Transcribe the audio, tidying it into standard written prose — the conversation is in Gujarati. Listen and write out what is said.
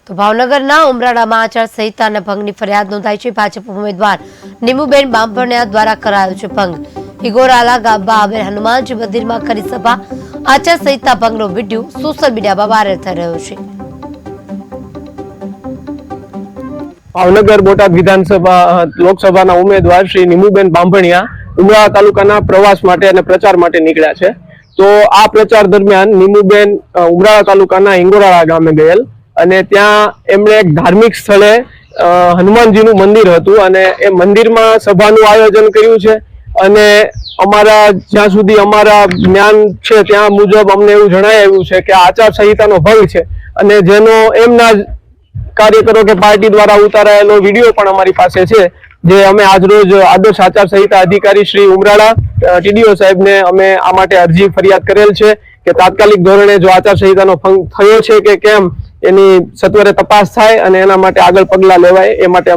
તો ભાવનગરના ઉમરાળામાં આચારસંહિતાના ભંગની ફરિયાદ નોંધાઈ છે। ભાજપ ઉમેદવાર નીમુબેન બાંભણિયા દ્વારા કરાયો છે ભંગ। ઇગોરાલા ગામમાં આવેલ હનુમાનજી મંદિરમાં કરી સભા। આચારસંહિતા ભંગનો વિડીયો સોશિયલ મીડિયામાં વાયરલ થઈ રહ્યો છે। ભાવનગર બોટાદ વિધાનસભા લોકસભાના ઉમેદવાર શ્રી નીમુબેન બાંભણિયા ઉમરાળા તાલુકાના પ્રવાસ માટે અને પ્રચાર માટે નીકળ્યા છે। તો આ પ્રચાર દરમિયાન નીમુબેન ઉમરાળા તાલુકાના ઇંગોરાળા ગામે ગયેલ અને ત્યાં એમણે એક ધાર્મિક સ્થળે હનુમાનજીનું મંદિર હતું અને એ મંદિરમાં સભાનું આયોજન કર્યું છે। અને અમારા જ્યાં સુધી અમારા જ્ઞાન છે ત્યાં મુજબ અમને એવું જણાય આવ્યું છે કે આચારસંહિતાનો ભંગ છે અને જેનો એમના કાર્યકરો કે પાર્ટી દ્વારા ઉતારાયેલો વિડીયો પણ અમારી પાસે છે, જે અમે આજરોજ આદર્શ આચારસંહિતા અધિકારી શ્રી ઉમરાળા ટીડીઓ સાહેબને અમે આ માટે અરજી ફરિયાદ કરેલ છે કે તાત્કાલિક ધોરણે જો આચારસંહિતાનો ભંગ થયો છે કે કેમ એની સત્વરે તપાસ થાય અને એના માટે આગળ પગલાં લેવાય એ માટે